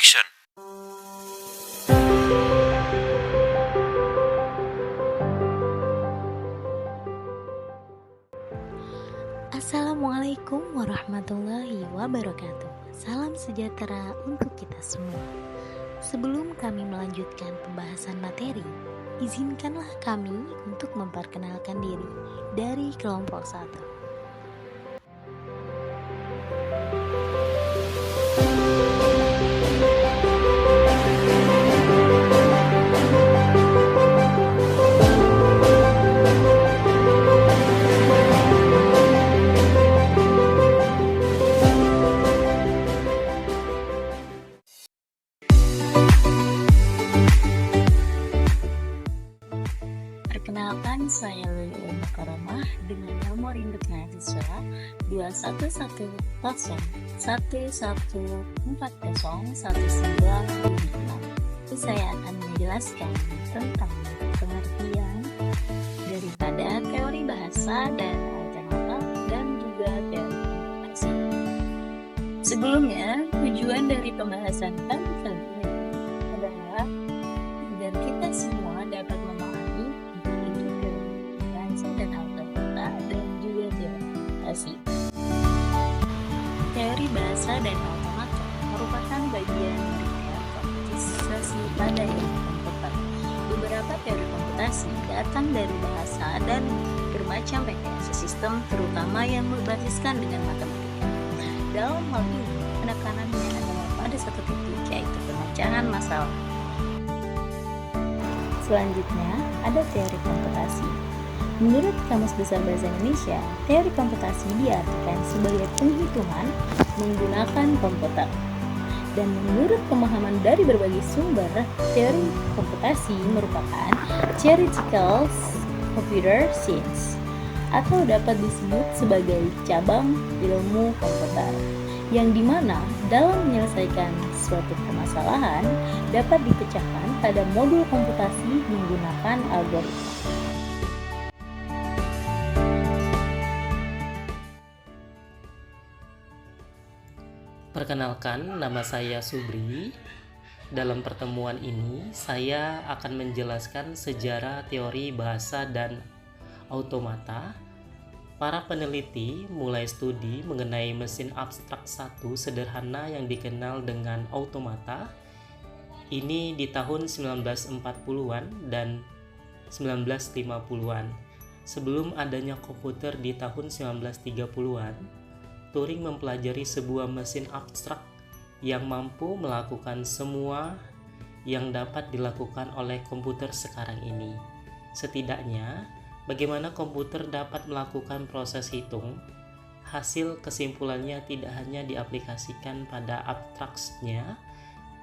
Action! Assalamualaikum warahmatullahi wabarakatuh. Salam sejahtera untuk kita semua. Sebelum kami melanjutkan pembahasan materi, izinkanlah kami untuk memperkenalkan diri dari kelompok 1. Perkenalkan, saya Lili Mukarramah dengan nomor induk mahasiswa 2110111401956. Saya akan menjelaskan tentang pengertian daripada teori bahasa dan automata dan juga teori komunikasi. Sebelumnya, tujuan dari pembahasan kami kali ini adalah agar kita semua dapat memahami bahasa dan automata dan juga teori komunikasi. Teori bahasa dan automata merupakan bagian dari teori komputasi pada ilmu komputer. Beberapa teori komputasi datang dari bahasa dan bermacam rekayasa sistem, terutama yang berbasiskan dengan matematika. Dalam hal ini, penekanannya adalah pada satu titik, yaitu pemecahan masalah. Selanjutnya, ada teori komputasi. Menurut Kamus Besar Bahasa Indonesia, teori komputasi diartikan sebagai penghitungan menggunakan komputer. Dan menurut pemahaman dari berbagai sumber, teori komputasi merupakan theoretical computer science atau dapat disebut sebagai cabang ilmu komputer, yang dimana dalam menyelesaikan suatu permasalahan dapat dipecahkan pada modul komputasi menggunakan algoritma. Perkenalkan, nama saya Subri. Dalam pertemuan ini, saya akan menjelaskan sejarah teori bahasa dan automata. Para peneliti mulai studi mengenai mesin abstrak satu sederhana yang dikenal dengan automata. Ini di tahun 1940-an dan 1950-an. Sebelum adanya komputer di tahun 1930-an, Turing mempelajari sebuah mesin abstrak yang mampu melakukan semua yang dapat dilakukan oleh komputer sekarang ini. Setidaknya, bagaimana komputer dapat melakukan proses hitung, hasil kesimpulannya tidak hanya diaplikasikan pada abstraksinya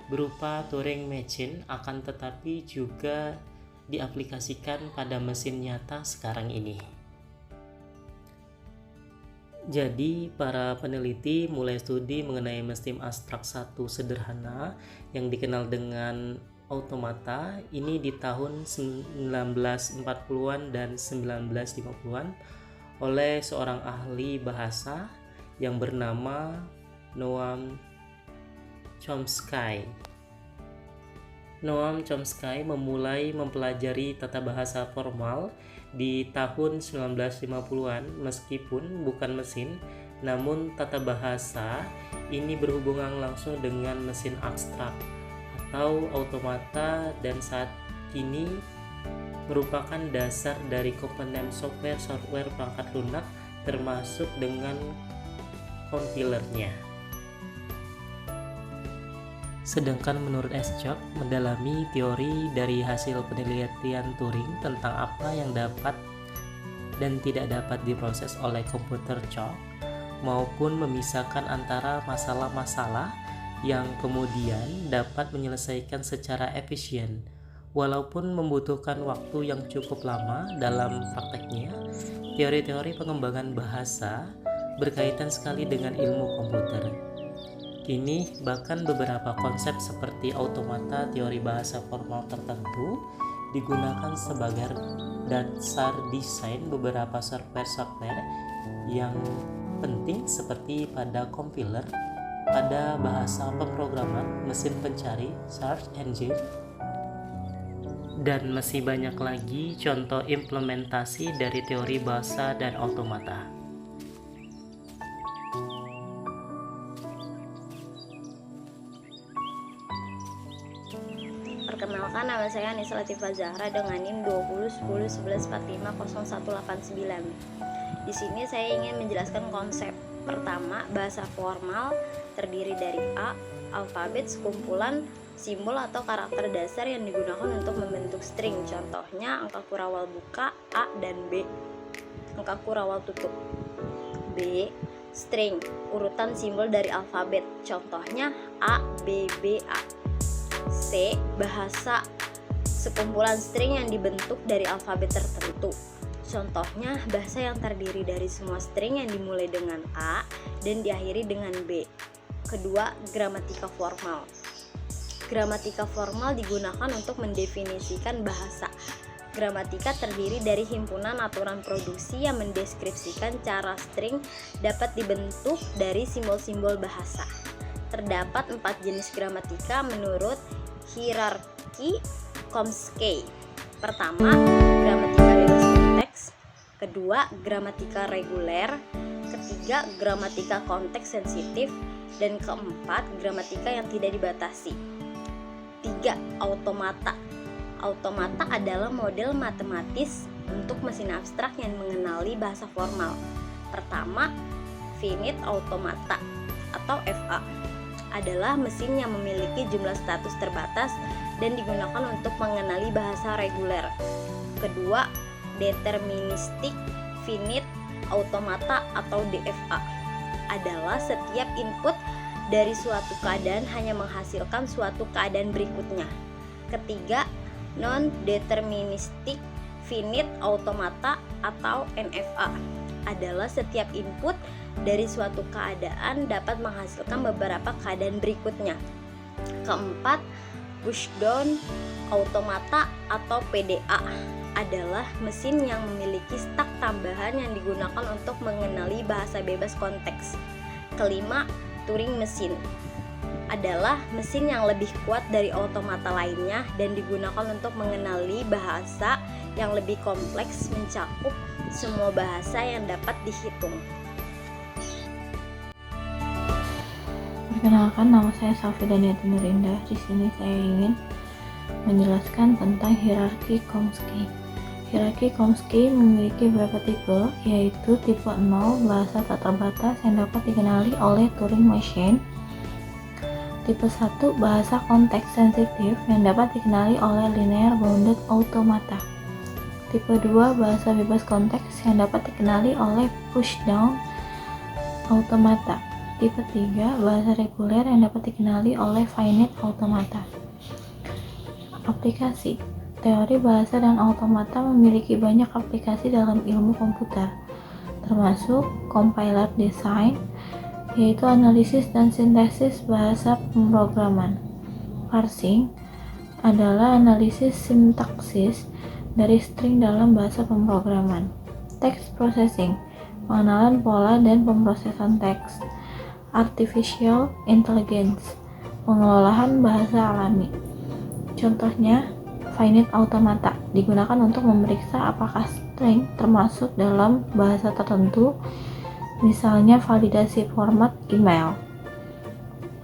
berupa Turing Machine, akan tetapi juga diaplikasikan pada mesin nyata sekarang ini. Jadi, para peneliti mulai studi mengenai mesin abstrak satu sederhana yang dikenal dengan automata ini di tahun 1940-an dan 1950-an oleh seorang ahli bahasa yang bernama Noam Chomsky. Noam Chomsky memulai mempelajari tata bahasa formal di tahun 1950-an. Meskipun bukan mesin, namun tata bahasa ini berhubungan langsung dengan mesin abstrak atau automata, dan saat kini merupakan dasar dari komponen software perangkat lunak termasuk dengan compilernya. Sedangkan menurut Eschok, mendalami teori dari hasil penelitian Turing tentang apa yang dapat dan tidak dapat diproses oleh komputer chalk, maupun memisahkan antara masalah-masalah yang kemudian dapat menyelesaikan secara efisien, walaupun membutuhkan waktu yang cukup lama dalam prakteknya. Teori-teori pengembangan bahasa berkaitan sekali dengan ilmu komputer. Kini, bahkan beberapa konsep seperti automata teori bahasa formal tertentu digunakan sebagai dasar desain beberapa software yang penting seperti pada compiler pada bahasa pemrograman, mesin pencari, search engine, dan masih banyak lagi contoh implementasi dari teori bahasa dan otomata. Perkenalkan, nama saya Anissa Latifah Zahra dengan NIM 201011450189. Di sini saya ingin menjelaskan konsep. Pertama, bahasa formal terdiri dari A, alfabet sekumpulan simbol atau karakter dasar yang digunakan untuk membentuk string. Contohnya angka kurawal buka A dan B, angka kurawal tutup. B, string, urutan simbol dari alfabet. Contohnya A, B, B, A. C, bahasa, sekumpulan string yang dibentuk dari alfabet tertentu. Contohnya bahasa yang terdiri dari semua string yang dimulai dengan A dan diakhiri dengan B. Kedua, gramatika formal. Gramatika formal digunakan untuk mendefinisikan bahasa. Gramatika terdiri dari himpunan aturan produksi yang mendeskripsikan cara string dapat dibentuk dari simbol-simbol bahasa. Terdapat 4 jenis gramatika menurut hierarki Chomsky. Pertama, gramatika bebas konteks. Kedua, gramatika reguler. Ketiga, gramatika konteks sensitif. Dan keempat, gramatika yang tidak dibatasi. 3. Automata. Automata adalah model matematis untuk mesin abstrak yang mengenali bahasa formal. Pertama, finite automata atau FA adalah mesin yang memiliki jumlah status terbatas dan digunakan untuk mengenali bahasa reguler. Kedua, deterministik finite automata atau DFA adalah setiap input dari suatu keadaan hanya menghasilkan suatu keadaan berikutnya. Ketiga, non-deterministik finite automata atau NFA adalah setiap input dari suatu keadaan dapat menghasilkan beberapa keadaan berikutnya. Keempat, pushdown automata atau PDA adalah mesin yang memiliki stak tambahan yang digunakan untuk mengenali bahasa bebas konteks. Kelima, Turing mesin adalah mesin yang lebih kuat dari automata lainnya dan digunakan untuk mengenali bahasa yang lebih kompleks mencakup semua bahasa yang dapat dihitung. Perkenalkan, nama saya Safi Daniati Nurindah. Di sini saya ingin menjelaskan tentang hierarki Chomsky. Hierarki Chomsky memiliki beberapa tipe, yaitu tipe 0 bahasa tak terbatas yang dapat dikenali oleh Turing Machine. Tipe 1 bahasa konteks sensitif yang dapat dikenali oleh Linear Bounded Automata. Tipe 2 bahasa bebas konteks yang dapat dikenali oleh Pushdown Automata. Tipe 3 bahasa reguler yang dapat dikenali oleh Finite Automata. Aplikasi. Teori bahasa dan automata memiliki banyak aplikasi dalam ilmu komputer, termasuk compiler design, yaitu analisis dan sintesis bahasa pemrograman. Parsing adalah analisis sintaksis dari string dalam bahasa pemrograman. Text processing, pengenalan pola dan pemrosesan teks. Artificial intelligence, pengelolaan bahasa alami. Contohnya, finite automata digunakan untuk memeriksa apakah string termasuk dalam bahasa tertentu, misalnya validasi format email.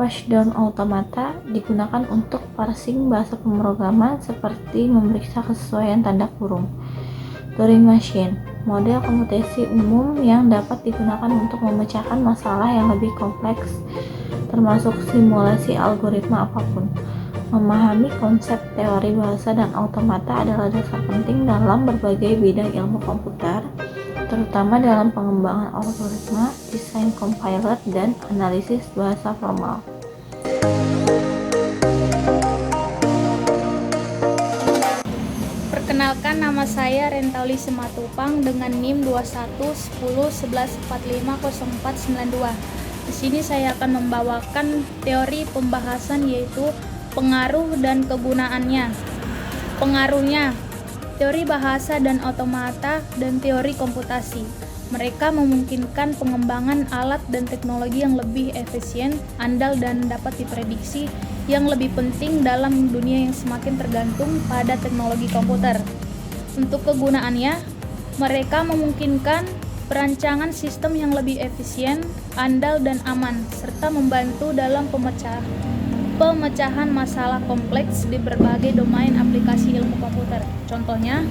Pushdown automata digunakan untuk parsing bahasa pemrograman seperti memeriksa kesesuaian tanda kurung. Turing machine, model komputasi umum yang dapat digunakan untuk memecahkan masalah yang lebih kompleks, termasuk simulasi algoritma apapun. Memahami konsep teori bahasa dan automata adalah dasar penting dalam berbagai bidang ilmu komputer, terutama dalam pengembangan algoritma, desain compiler, dan analisis bahasa formal. Perkenalkan, nama saya Rentauli Simatupang dengan NIM 211011450492. Di sini saya akan membawakan teori pembahasan yaitu pengaruh dan kegunaannya. Pengaruhnya, teori bahasa dan otomata dan teori komputasi. Mereka memungkinkan pengembangan alat dan teknologi yang lebih efisien, andal, dan dapat diprediksi, yang lebih penting dalam dunia yang semakin tergantung pada teknologi komputer. Untuk kegunaannya, mereka memungkinkan perancangan sistem yang lebih efisien, andal, dan aman, serta membantu dalam pemecahan masalah kompleks di berbagai domain aplikasi ilmu komputer. Contohnya,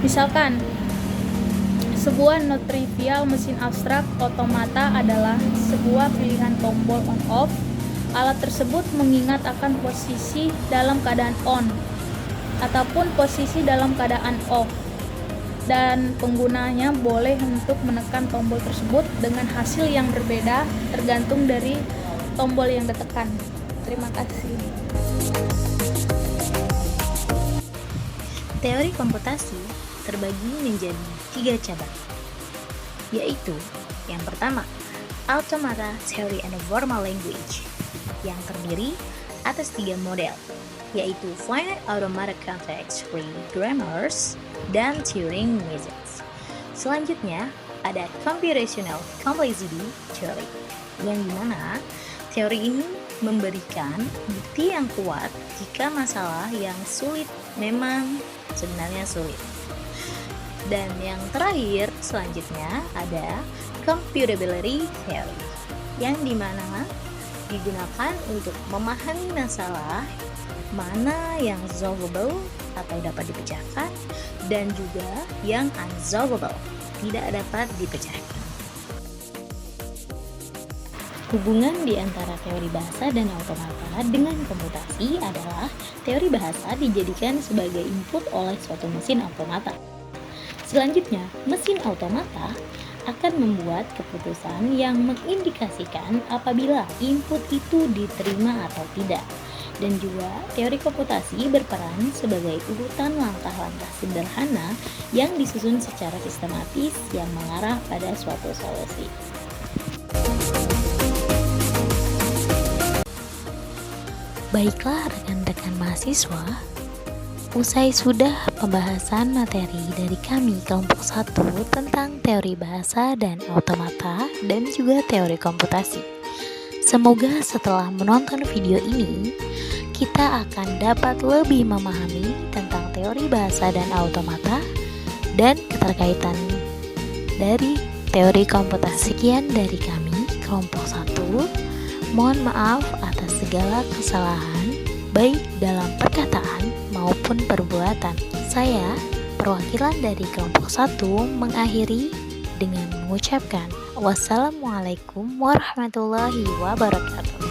misalkan sebuah non-trivial mesin abstrak otomata adalah sebuah pilihan tombol on-off. Alat tersebut mengingat akan posisi dalam keadaan on ataupun posisi dalam keadaan off, dan penggunanya boleh untuk menekan tombol tersebut dengan hasil yang berbeda tergantung dari tombol yang ditekan. Terima kasih. Teori komputasi terbagi menjadi 3 cabang, yaitu yang pertama, Automata Theory and Formal Language, yang terdiri atas 3 model, yaitu Finite Automata Context-Free Grammars dan Turing Methods. Selanjutnya, ada Computational Complexity Theory, yang dimana teori ini memberikan bukti yang kuat jika masalah yang sulit memang sebenarnya sulit. Dan yang terakhir selanjutnya ada Computability Theory, yang dimana digunakan untuk memahami masalah mana yang solvable atau dapat dipecahkan dan juga yang unsolvable, tidak dapat dipecahkan. Hubungan di antara teori bahasa dan automata dengan komputasi adalah teori bahasa dijadikan sebagai input oleh suatu mesin automata. Selanjutnya, mesin automata akan membuat keputusan yang mengindikasikan apabila input itu diterima atau tidak. Dan juga teori komputasi berperan sebagai urutan langkah-langkah sederhana yang disusun secara sistematis yang mengarah pada suatu solusi. Baiklah rekan-rekan mahasiswa, usai sudah pembahasan materi dari kami kelompok 1 tentang teori bahasa dan automata dan juga teori komputasi. Semoga setelah menonton video ini, kita akan dapat lebih memahami tentang teori bahasa dan automata dan keterkaitan dari teori komputasi. Sekian dari kami kelompok 1. Mohon maaf atas segala kesalahan baik dalam perkataan maupun perbuatan. Saya, perwakilan dari kelompok 1, mengakhiri dengan mengucapkan wassalamualaikum warahmatullahi wabarakatuh.